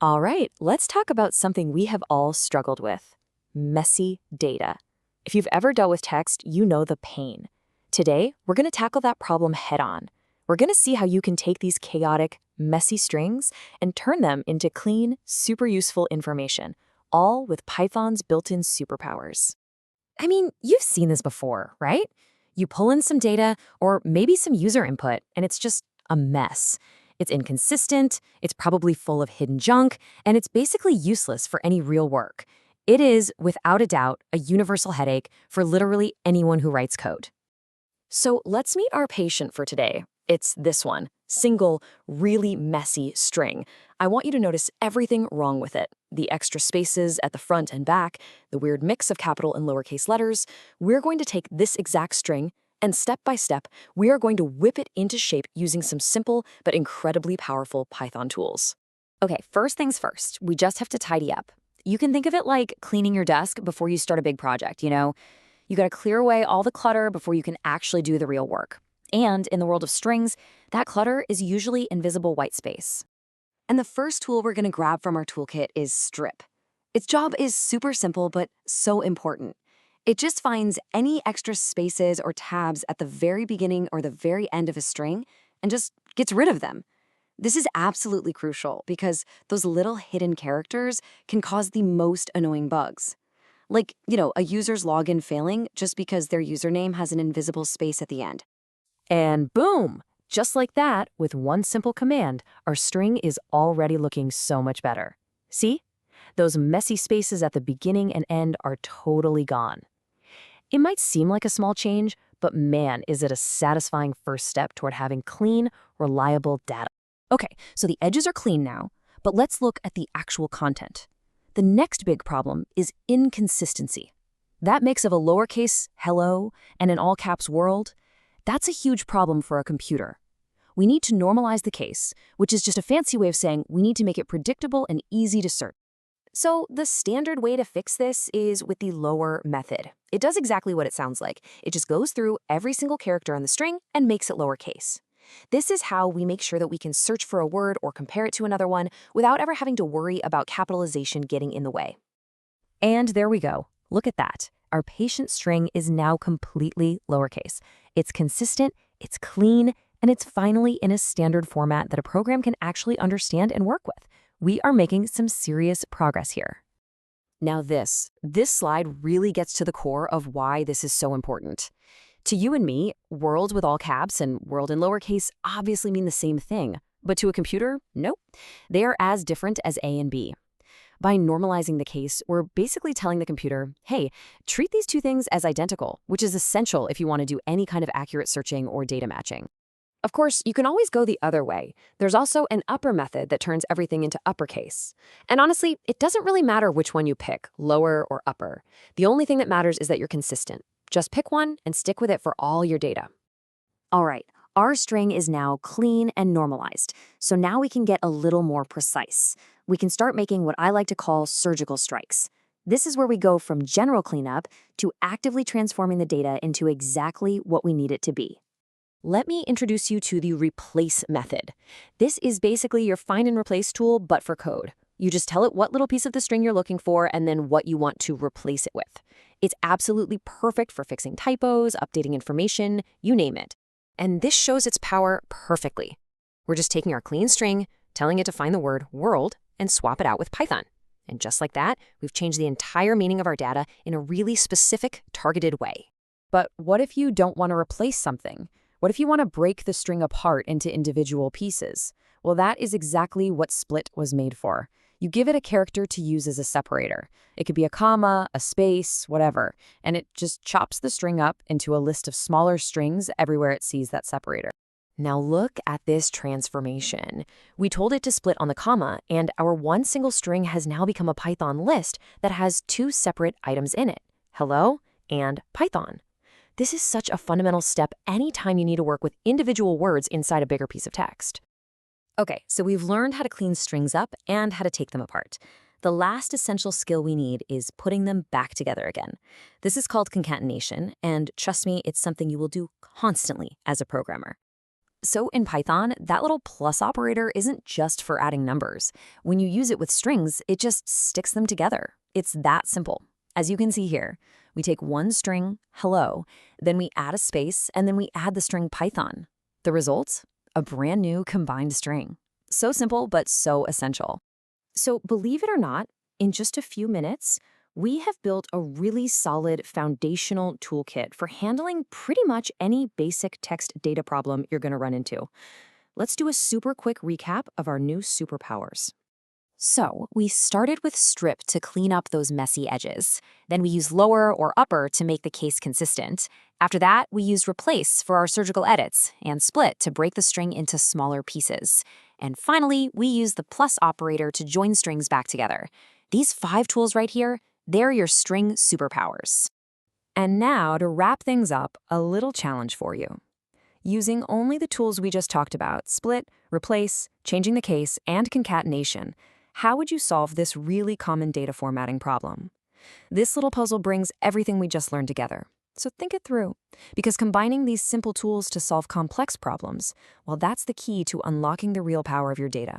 All right, let's talk about something we have all struggled with: messy data. If you've ever dealt with text, you know the pain. Today, we're going to tackle that problem head on. We're going to see how you can take these chaotic, messy strings and turn them into clean, super useful information, all with Python's built-in superpowers. I mean, you've seen this before, right? You pull in some data or maybe some user input, and it's just a mess. It's inconsistent, it's probably full of hidden junk, and it's basically useless for any real work. It is, without a doubt, a universal headache for literally anyone who writes code. So let's meet our patient for today. It's this one: single, really messy string. I want you to notice everything wrong with it: the extra spaces at the front and back, the weird mix of capital and lowercase letters. We're going to take this exact string, and step by step, we are going to whip it into shape using some simple but incredibly powerful Python tools. Okay, first things first, we just have to tidy up. You can think of it like cleaning your desk before you start a big project, you know? You gotta clear away all the clutter before you can actually do the real work. And in the world of strings, that clutter is usually invisible white space. And the first tool we're gonna grab from our toolkit is strip. Its job is super simple, but so important. It just finds any extra spaces or tabs at the very beginning or the very end of a string and just gets rid of them. This is absolutely crucial because those little hidden characters can cause the most annoying bugs. Like, a user's login failing just because their username has an invisible space at the end. And boom! Just like that, with one simple command, our string is already looking so much better. See? Those messy spaces at the beginning and end are totally gone. It might seem like a small change, but man, is it a satisfying first step toward having clean, reliable data. Okay, so the edges are clean now, but let's look at the actual content. The next big problem is inconsistency. That mix of a lowercase hello and an all caps world, that's a huge problem for a computer. We need to normalize the case, which is just a fancy way of saying we need to make it predictable and easy to search. So the standard way to fix this is with the lower method. It does exactly what it sounds like. It just goes through every single character on the string and makes it lowercase. This is how we make sure that we can search for a word or compare it to another one without ever having to worry about capitalization getting in the way. And there we go. Look at that. Our patient string is now completely lowercase. It's consistent, it's clean, and it's finally in a standard format that a program can actually understand and work with. We are making some serious progress here. Now this slide really gets to the core of why this is so important. To you and me, world with all caps and world in lowercase obviously mean the same thing, but to a computer, nope. They are as different as A and B. By normalizing the case, we're basically telling the computer, hey, treat these two things as identical, which is essential if you want to do any kind of accurate searching or data matching. Of course, you can always go the other way. There's also an upper method that turns everything into uppercase. And honestly, it doesn't really matter which one you pick, lower or upper. The only thing that matters is that you're consistent. Just pick one and stick with it for all your data. All right, our string is now clean and normalized, so now we can get a little more precise. We can start making what I like to call surgical strikes. This is where we go from general cleanup to actively transforming the data into exactly what we need it to be. Let me introduce you to the replace method. This is basically your find and replace tool, but for code. You just tell it what little piece of the string you're looking for and then what you want to replace it with. It's absolutely perfect for fixing typos, updating information, you name it. And this shows its power perfectly. We're just taking our clean string, telling it to find the word world, and swap it out with Python. And just like that, we've changed the entire meaning of our data in a really specific, targeted way. But what if you don't want to replace something? What if you want to break the string apart into individual pieces? Well, that is exactly what split was made for. You give it a character to use as a separator. It could be a comma, a space, whatever, and it just chops the string up into a list of smaller strings everywhere it sees that separator. Now look at this transformation. We told it to split on the comma, and our one single string has now become a Python list that has two separate items in it: hello and Python. This is such a fundamental step anytime you need to work with individual words inside a bigger piece of text. Okay, so we've learned how to clean strings up and how to take them apart. The last essential skill we need is putting them back together again. This is called concatenation, and trust me, it's something you will do constantly as a programmer. So in Python, that little plus operator isn't just for adding numbers. When you use it with strings, it just sticks them together. It's that simple. As you can see here, we take one string, hello, then we add a space, and then we add the string Python. The result? A brand new combined string. So simple, but so essential. So believe it or not, in just a few minutes, we have built a really solid foundational toolkit for handling pretty much any basic text data problem you're going to run into. Let's do a super quick recap of our new superpowers. So, we started with strip to clean up those messy edges. Then we used lower or upper to make the case consistent. After that, we used replace for our surgical edits and split to break the string into smaller pieces. And finally, we used the plus operator to join strings back together. These 5 tools right here, they're your string superpowers. And now, to wrap things up, a little challenge for you. Using only the tools we just talked about, split, replace, changing the case, and concatenation, how would you solve this really common data formatting problem? This little puzzle brings everything we just learned together. So think it through, because combining these simple tools to solve complex problems, well, that's the key to unlocking the real power of your data.